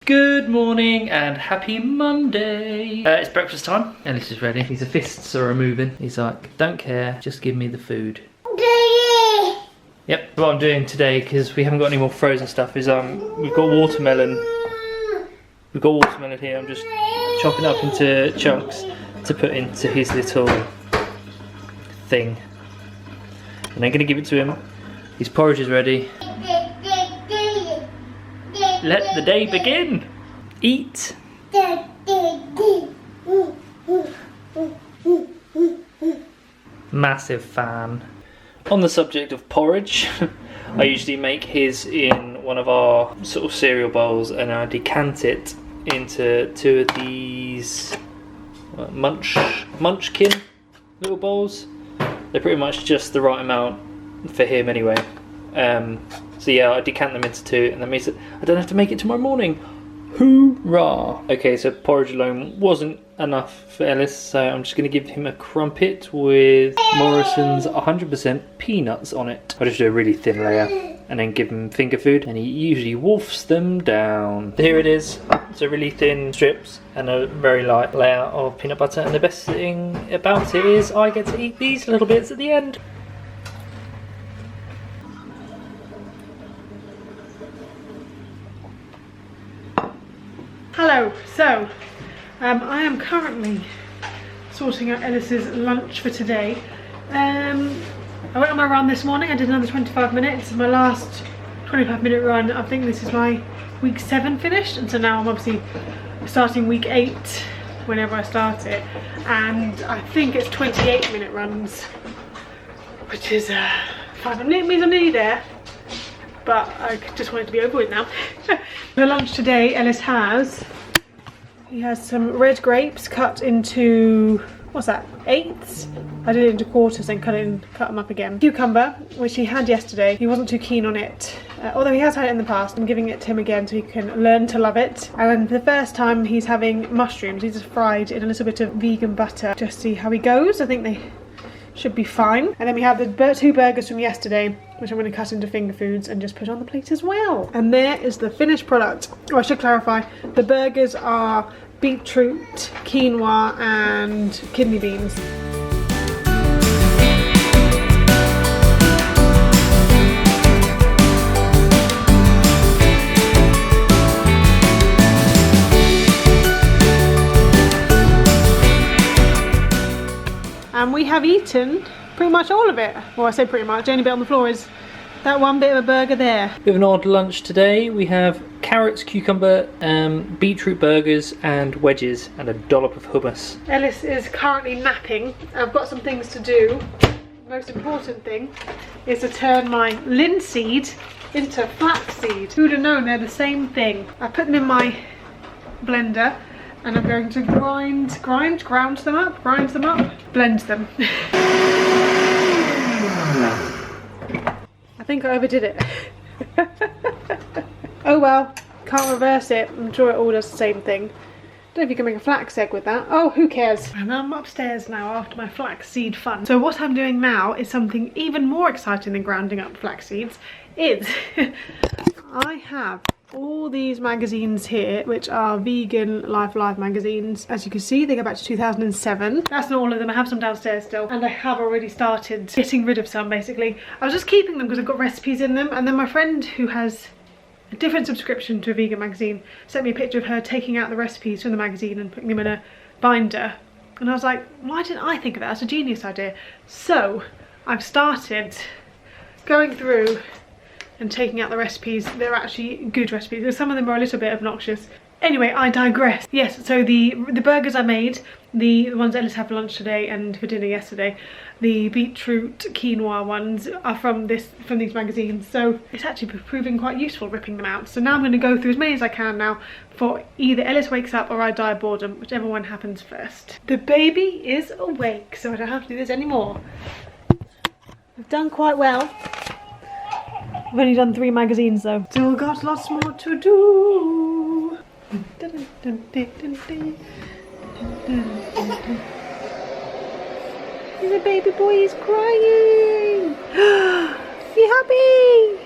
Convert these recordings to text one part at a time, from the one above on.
Good morning and happy Monday. It's breakfast time. Ellis is ready. His fists are moving. He's like, don't care, just give me the food. Yep, what I'm doing today, because we haven't got any more frozen stuff, is we've got watermelon. We've got watermelon here. I'm just chopping up into chunks to put into his little thing. And I'm going to give it to him. His porridge is ready. Let the day begin. Eat. Massive fan. On the subject of porridge, I usually make his in one of our sort of cereal bowls, and I decant it into two of these munchkin little bowls. They're pretty much just the right amount for him anyway. So yeah, I decant them into two, and that means that I don't have to make it tomorrow morning. Hoorah! Okay, so porridge alone wasn't enough for Ellis, so I'm just going to give him a crumpet with Morrison's 100% peanuts on it. I'll just do a really thin layer and then give him finger food, and he usually wolfs them down. So here it is. So really thin strips and a very light layer of peanut butter, and the best thing about it is I get to eat these little bits at the end. Hello, so I am currently sorting out Ellis's lunch for today. I went on my run this morning. I did another 25 minutes. This is my last 25-minute run. I think this is my week 7 finished, and so now I'm obviously starting week 8 whenever I start it, and I think it's 28-minute runs, which is fine. It means I'm nearly there, but I just want it to be over with now. For lunch today, Ellis has some red grapes cut into, what's that, 8ths? I did it into quarters, then cut them up again. Cucumber, which he had yesterday. He wasn't too keen on it, although he has had it in the past. I'm giving it to him again so he can learn to love it. And then for the first time, he's having mushrooms. He's just fried in a little bit of vegan butter. Just see how he goes. I think they should be fine. And then we have the 2 burgers from yesterday, which I'm going to cut into finger foods and just put on the plate as well. And there is the finished product. Oh, I should clarify, the burgers are beetroot, quinoa and kidney beans. And we have eaten pretty much all of it. Well, I say pretty much, the only bit on the floor is that one bit of a burger there. We have an odd lunch today. We have carrots, cucumber, beetroot burgers and wedges, and a dollop of hummus. Ellis is currently napping. I've got some things to do. The most important thing is to turn my linseed into flaxseed. Who'd have known they're the same thing? I put them in my blender, and I'm going to grind them up, blend them. I think I overdid it. Oh well, can't reverse it. I'm sure it all does the same thing. Don't know if you can make a flax egg with that. Oh, who cares? And I'm upstairs now after my flaxseed fun. So what I'm doing now is something even more exciting than grinding up flax seeds. I have all these magazines here, which are Vegan Life magazines. As you can see, they go back to 2007. That's not all of them. I have some downstairs still, and I have already started getting rid of some. Basically, I was just keeping them because I've got recipes in them, and then my friend who has a different subscription to a vegan magazine sent me a picture of her taking out the recipes from the magazine and putting them in a binder, and I was like, why didn't I think of that? That's a genius idea. So I've started going through and taking out the recipes. They're actually good recipes. Some of them are a little bit obnoxious. Anyway, I digress. Yes, so the burgers I made, the ones Ellis had for lunch today and for dinner yesterday, the beetroot quinoa ones are from these magazines. So it's actually proving quite useful ripping them out. So now I'm going to go through as many as I can now for either Ellis wakes up or I die of boredom, whichever one happens first. The baby is awake, so I don't have to do this anymore. I've done quite well. I've only done 3 magazines though. Still got lots more to do. The baby boy is crying. You happy?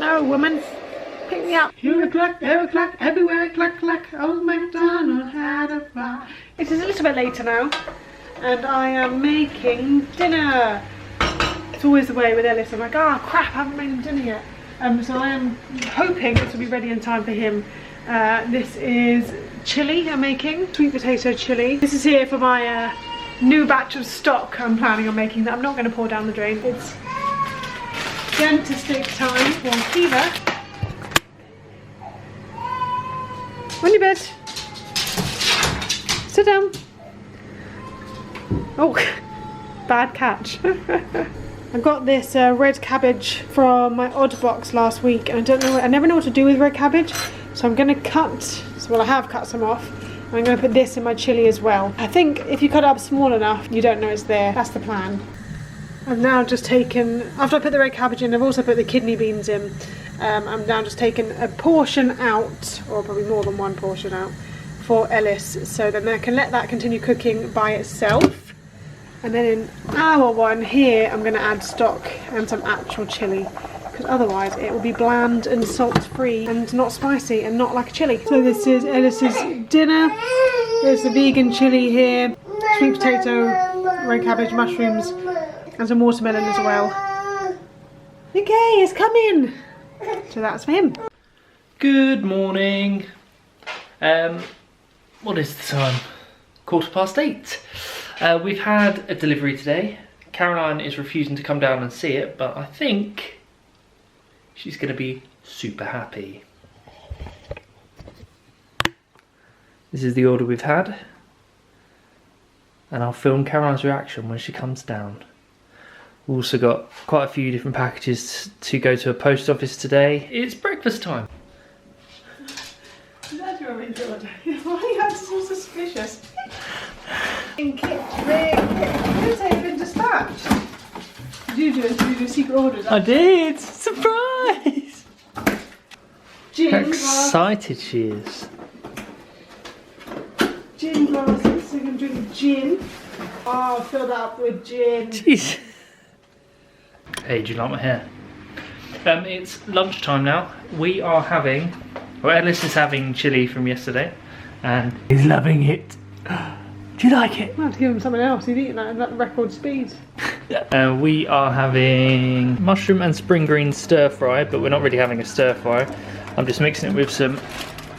No, woman. pick me up. Here a cluck, there a cluck, everywhere cluck cluck. Old MacDonald had a farm. It is a little bit later now, and I am making dinner. It's always the way with Ellis. I'm like, oh crap, I haven't made him dinner yet. So I am hoping this will be ready in time for him. This is chilli I'm making, sweet potato chilli. This is here for my new batch of stock I'm planning on making that I'm not going to pour down the drain. It's dentist time for Kiva. On your bed. Sit down. Oh, bad catch. I got this red cabbage from my odd box last week, and I never know what to do with red cabbage, so I'm going to I have cut some off. I'm going to put this in my chilli as well. I think if you cut it up small enough, you don't know it's there. That's the plan. I've now just taken, after I put the red cabbage in, I've also put the kidney beans in. I'm now just taking a portion out, or probably more than one portion out, for Ellis, so then I can let that continue cooking by itself. And then in our one here, I'm going to add stock and some actual chilli, because otherwise it will be bland and salt-free and not spicy and not like a chilli. So this is Ellis's dinner. There's the vegan chilli here, sweet potato, red cabbage, mushrooms, and some watermelon as well. Okay, it's coming. So that's for him. Good morning. What is the time? 8:15. We've had a delivery today. Caroline is refusing to come down and see it, but I think she's going to be super happy. This is the order we've had, and I'll film Caroline's reaction when she comes down. We've also got quite a few different packages to go to a post office today. It's breakfast time. That's your main order. Why are you acting so suspicious? Where's it been dispatched? Did you do secret orders? I did! Surprise! Gin How excited she is. Gin glasses, so you can drink gin. Oh, fill that up with gin. Jeez. Hey, do you like my hair? It's lunchtime now. We are having, well, Ellis is having chilli from yesterday, and he's loving it. Do you like it? I have to give him something else. He's eating that at record speed. We are having mushroom and spring green stir fry, but we're not really having a stir fry. I'm just mixing it with some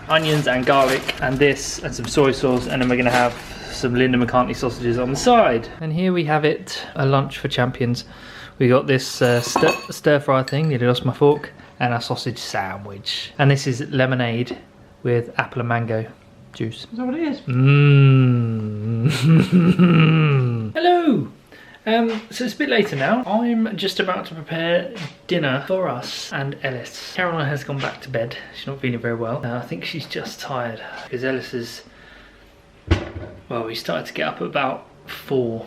onions and garlic and this and some soy sauce, and then we're going to have some Linda McCartney sausages on the side. And here we have it, a lunch for champions. We got this stir fry thing, nearly lost my fork, and a sausage sandwich. And this is lemonade with apple and mango juice. Is that what it is? Mmm. Hello! So it's a bit later now. I'm just about to prepare dinner for us and Ellis. Caroline has gone back to bed. She's not feeling very well. I think she's just tired because Ellis is, well, he started to get up at about 4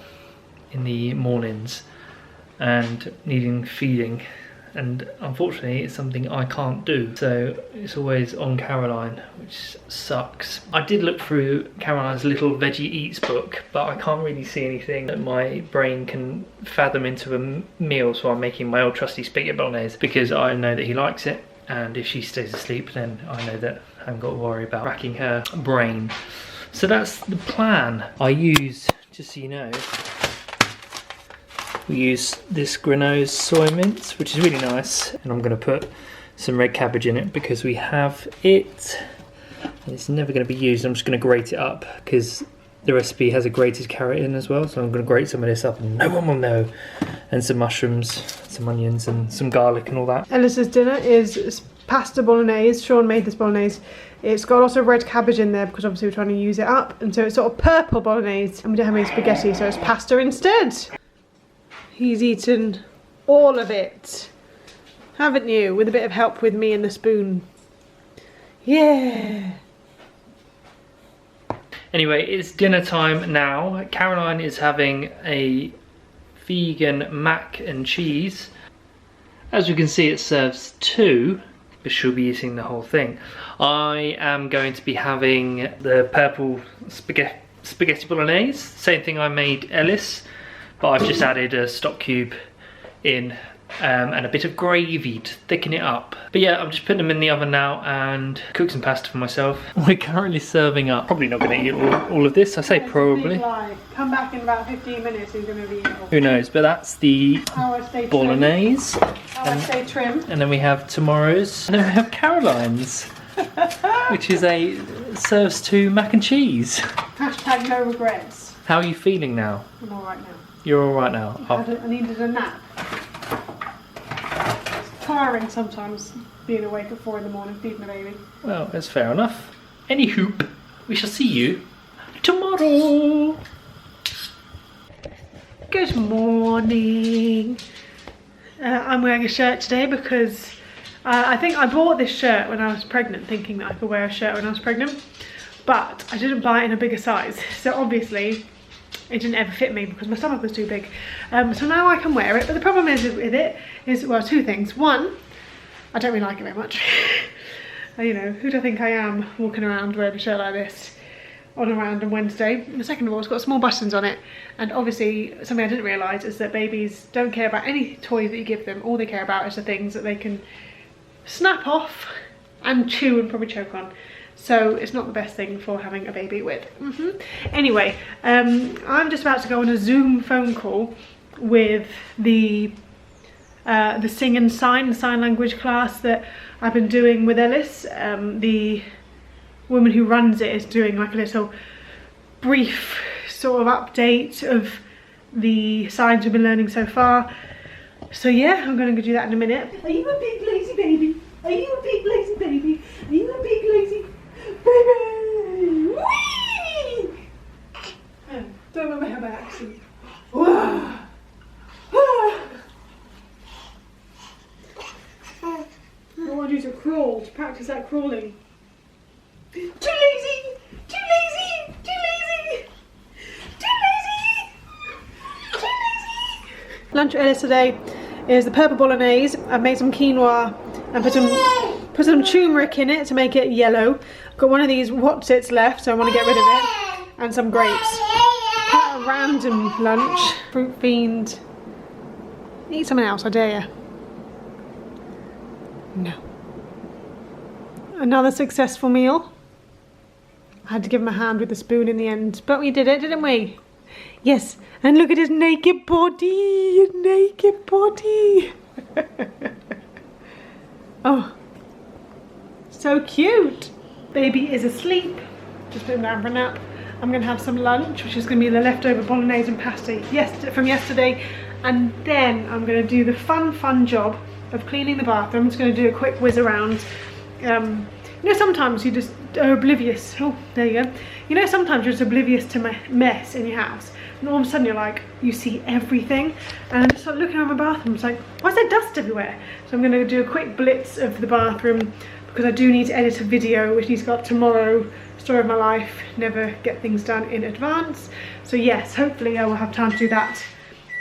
in the mornings and needing feeding, and unfortunately it's something I can't do, so it's always on Caroline, which sucks. I did look through Caroline's little Veggie Eats book, but I can't really see anything that my brain can fathom into a meal, so I'm making my old trusty spaghetti bolognese because I know that he likes it, and if she stays asleep then I know that I haven't got to worry about racking her brain. So that's the plan. I use, just so you know, we use this Grenache soy mince, which is really nice, and I'm going to put some red cabbage in it because we have it and it's never going to be used. I'm just going to grate it up because the recipe has a grated carrot in as well, so I'm going to grate some of this up and no one will know. And some mushrooms, some onions and some garlic and all that. Ellis's dinner is pasta bolognese. Sean made this bolognese. It's got lots of red cabbage in there because obviously we're trying to use it up, and so it's sort of purple bolognese, and we don't have any spaghetti, so it's pasta instead. He's eaten all of it, haven't you? With a bit of help with me and the spoon. Yeah. Anyway, it's dinner time now. Caroline is having a vegan mac and cheese. As you can see, it serves 2, but she'll be eating the whole thing. I am going to be having the purple spaghetti bolognese. Same thing I made Ellis, but I've just added a stock cube in and a bit of gravy to thicken it up. But yeah, I'm just putting them in the oven now and cook some pasta for myself. We're currently serving up. Probably not going to eat all of this. I say probably. Come back in about 15 minutes and you're going to be eating. Who knows? But that's the bolognese. How I stay trim. And then we have tomorrow's. And then we have Caroline's, which is serves to mac and cheese. Hashtag no regrets. How are you feeling now? I'm alright now. You're alright now? I needed a nap. It's tiring sometimes being awake at 4 in the morning feeding a baby. Well, that's fair enough. Anywho, we shall see you tomorrow. Good morning. I'm wearing a shirt today because I think I bought this shirt when I was pregnant, thinking that I could wear a shirt when I was pregnant, but I didn't buy it in a bigger size, so obviously it didn't ever fit me because my stomach was too big. So now I can wear it, but the problem is with it is, well, two things. One, I don't really like it very much. You know, who do I think I am walking around wearing a shirt like this on a random Wednesday? And second of all, it's got small buttons on it, and obviously something I didn't realise is that babies don't care about any toys that you give them. All they care about is the things that they can snap off and chew and probably choke on. So it's not the best thing for having a baby with. Anyway, I'm just about to go on a Zoom phone call with the Sing and Sign, the sign language class that I've been doing with Ellis. The woman who runs it is doing like a little brief sort of update of the signs we've been learning so far. So yeah, I'm going to do that in a minute. Are you a big lazy baby? Are you a big lazy baby? Are you a big lazy baby? Whee! Don't remember how by accident. I want you to crawl, to practice that crawling. Too lazy! Too lazy! Too lazy! Too lazy! Too lazy! Lunch for Ellis today is the purple bolognese. I've made some quinoa and put some turmeric in it to make it yellow. I've got one of these Wotsits left, so I want to get rid of it, and some grapes. Quite a random lunch. Fruit fiend. Eat something else, I dare you. No. Another successful meal. I had to give him a hand with the spoon in the end, but we did it, didn't we? Yes, and look at his naked body, his naked body. Oh, so cute. Baby is asleep, just put him down for a nap. I'm gonna have some lunch, which is gonna be the leftover bolognese and pasta from yesterday, and then I'm gonna do the fun job of cleaning the bathroom. I'm just gonna do a quick whiz around. You know, sometimes you just are oblivious. Oh, there you go. You know, sometimes you're just oblivious to mess in your house, and all of a sudden you're like, you see everything. And I'm just like looking around my bathroom, it's like, why is there dust everywhere? So I'm going to do a quick blitz of the bathroom because I do need to edit a video which needs to go up tomorrow. Story of my life, never get things done in advance. So yes, hopefully I will have time to do that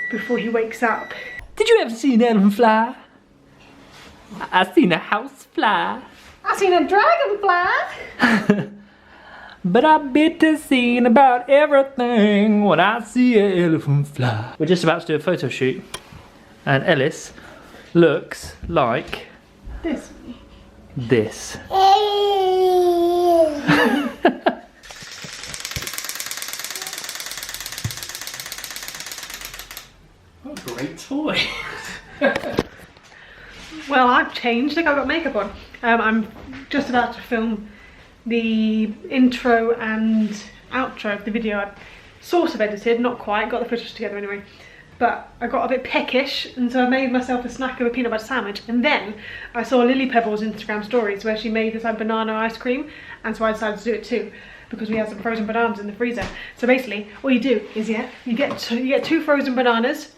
before he wakes up. Did you ever see an elephant fly? I seen a house fly. I seen a dragonfly. But I bet to seen about everything when I see an elephant fly. We're just about to do a photo shoot, and Ellis looks like this. What a great toy. Well, I've changed. Look, I've got makeup on. I'm just about to film the intro and outro of the video. I sort of edited, not quite, got the footage together anyway. But I got a bit peckish, and so I made myself a snack of a peanut butter sandwich. And then I saw Lily Pebble's Instagram stories where she made this like banana ice cream, and so I decided to do it too because we had some frozen bananas in the freezer. So basically, what you do is you get 2 frozen bananas,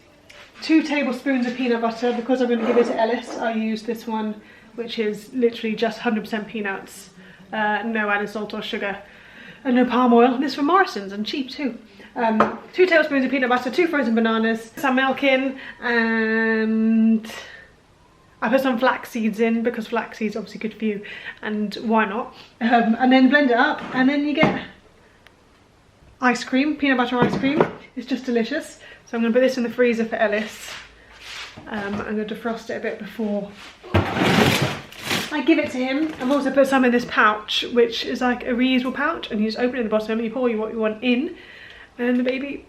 2 tablespoons of peanut butter. Because I'm going to give it to Ellis, I use this one, which is literally just 100% peanuts, no added salt or sugar, and no palm oil. This is from Morrison's and cheap too. 2 tablespoons of peanut butter, 2 frozen bananas, some milk in, and I put some flax seeds in because flax seeds are obviously good for you, and why not? And then blend it up, and then you get ice cream, peanut butter ice cream. It's just delicious. So I'm going to put this in the freezer for Ellis. I'm going to defrost it a bit before I give it to him. I've also put some in this pouch, which is like a reusable pouch, and you just open it at the bottom and you pour what you want in, and the baby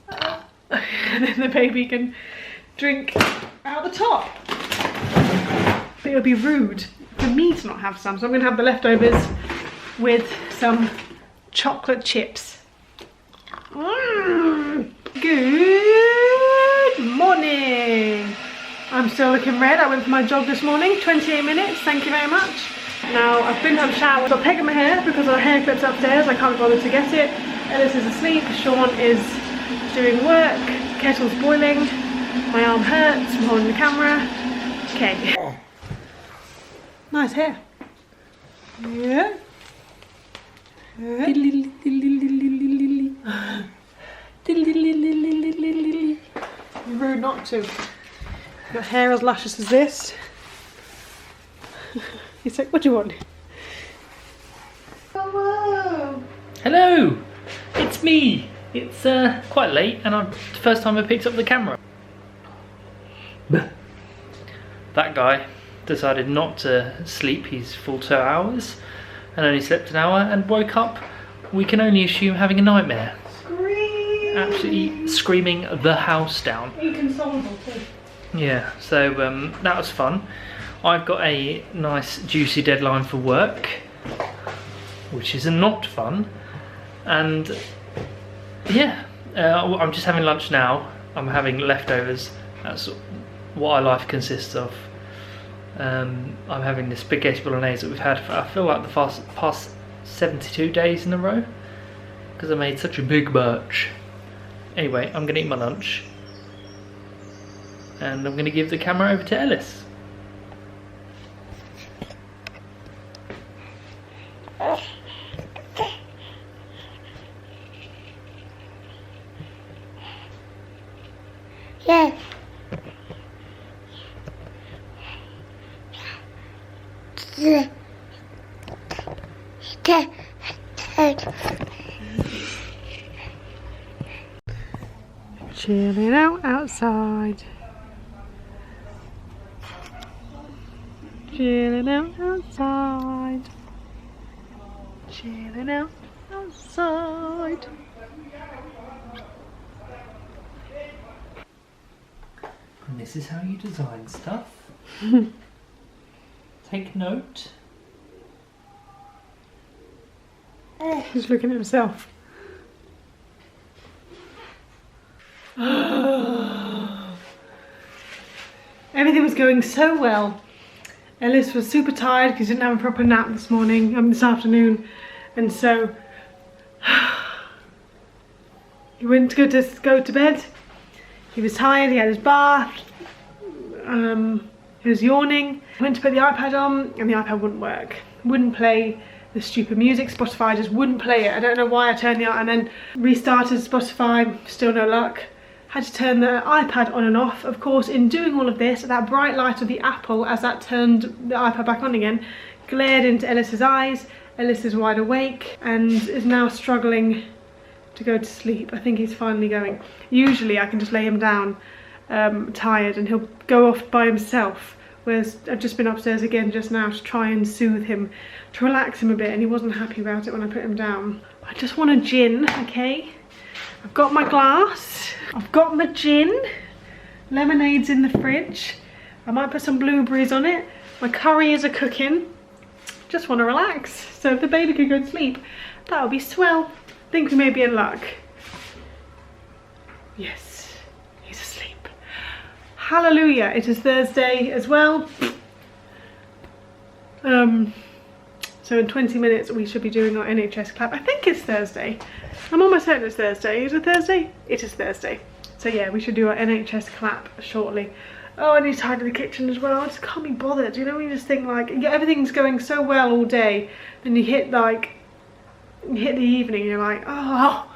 and then the baby can drink out the top. But it would be rude for me to not have some, so I'm going to have the leftovers with some chocolate chips. Good morning. I'm still looking red. I went for my jog this morning, 28 minutes, thank you very much. Now I've been to have a shower, so I've taken my hair because our hair clip's upstairs, I can't bother to get it. Ellis is asleep, Sean is doing work, kettle's boiling, my arm hurts from holding the camera. Okay. Nice hair. Yeah. Rude not to. Your hair as luscious as this. He's like, what do you want? Hello. Hello, it's me. It's quite late, and it's the first time I picked up the camera. That guy decided not to sleep his full 2 hours and only slept an hour and woke up, we can only assume, having a nightmare. Scream. Absolutely screaming the house down. Inconsolable too. Yeah, so that was fun. I've got a nice juicy deadline for work, which is not fun, and yeah, I'm just having lunch now. I'm having leftovers. That's what our life consists of. I'm having this spaghetti bolognese that we've had for, I feel like, the past 72 days in a row, because I made such a big batch. Anyway, I'm going to eat my lunch, and I'm going to give the camera over to Ellis. Yeah. Chilling out outside. Chilling out outside. Chilling out outside. And this is how you design stuff. Take note. He's looking at himself. Everything was going so well. Ellis was super tired because he didn't have a proper nap this afternoon, and so he went to go to bed. He was tired, he had his bath, he was yawning. I went to put the iPad on and the iPad wouldn't work. Wouldn't play the stupid music. Spotify just wouldn't play it. I don't know why. I turned it on and then restarted Spotify, still no luck. Had to turn the iPad on and off. Of course, in doing all of this, that bright light of the Apple, as that turned the iPad back on again, glared into Ellis's eyes. Ellis is wide awake and is now struggling to go to sleep. I think he's finally going. Usually I can just lay him down tired and he'll go off by himself, whereas I've just been upstairs again just now to try and soothe him, to relax him a bit, and he wasn't happy about it when I put him down. I just want a gin, okay? I've got my glass, I've got my gin, lemonade's in the fridge, I might put some blueberries on it, my curry is a-cooking. Just want to relax, so if the baby could go to sleep, that would be swell. Think we may be in luck. Yes, he's asleep. Hallelujah, it is Thursday as well. So in 20 minutes we should be doing our NHS clap. I think it's Thursday. I'm almost certain it's Thursday. Is it Thursday? It is Thursday. So yeah, we should do our NHS clap shortly. Oh, I need to tidy the kitchen as well. I just can't be bothered. You know, when you just think like, yeah, everything's going so well all day, then you hit the evening and you're like, oh,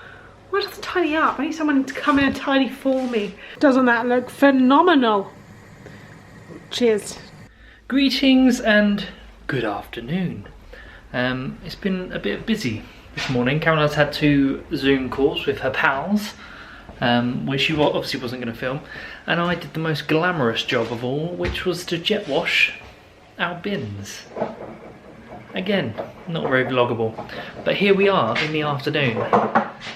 why doesn't tidy up? I need someone to come in and tidy for me. Doesn't that look phenomenal? Cheers. Greetings and good afternoon. It's been a bit busy this morning. Caroline's had 2 Zoom calls with her pals, which she obviously wasn't going to film, and I did the most glamorous job of all, which was to jet wash our bins. Again, not very vloggable, but here we are in the afternoon,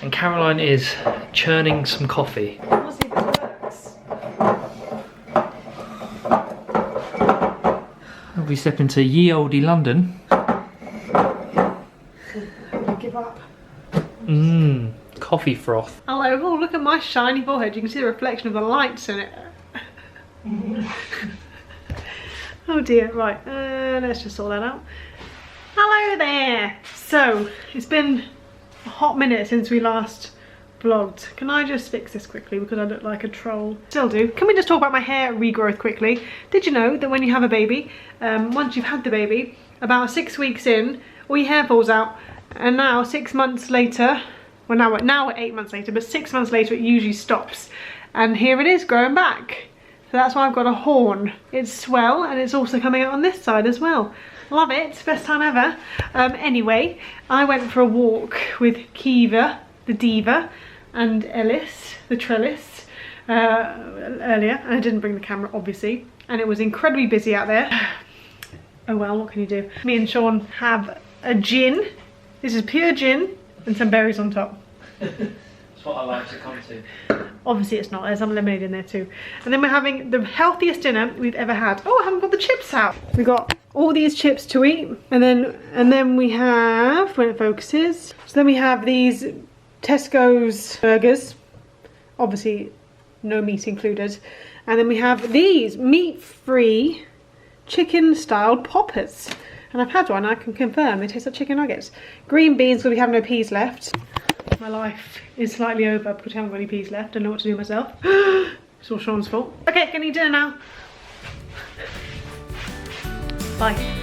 and Caroline is churning some coffee. We'll see if it works. We step into ye olde London. I give up. Mmm, coffee froth. Hello, oh look at my shiny forehead, you can see the reflection of the lights in it. Oh dear, right, let's just sort that out. Hello there! So, it's been a hot minute since we last vlogged. Can I just fix this quickly because I look like a troll? Still do. Can we just talk about my hair regrowth quickly? Did you know that when you have a baby, once you've had the baby, about 6 weeks in, all your hair falls out, and now 6 months later, well now we're 8 months later, but 6 months later it usually stops. And here it is growing back. So that's why I've got a horn. It's swell, and it's also coming out on this side as well. Love it, best time ever. Anyway, I went for a walk with Kiva, the diva, and Ellis, the trellis, earlier, and I didn't bring the camera obviously, and it was incredibly busy out there. Oh well, what can you do? Me and Sean have a gin. This is pure gin and some berries on top. That's what I like to come to. Obviously it's not, there's some lemonade in there too. And then we're having the healthiest dinner we've ever had. Oh, I haven't got the chips out. We got all these chips to eat, and then we have, when it focuses, so then we have these Tesco's burgers, obviously no meat included, and then we have these meat-free chicken styled poppers, and I've had one, I can confirm they taste like chicken nuggets. Green beans because we have no peas left. My life is slightly over because I haven't got any peas left. I don't know what to do myself. It's all Sean's fault. Okay, can you eat dinner now? Bye.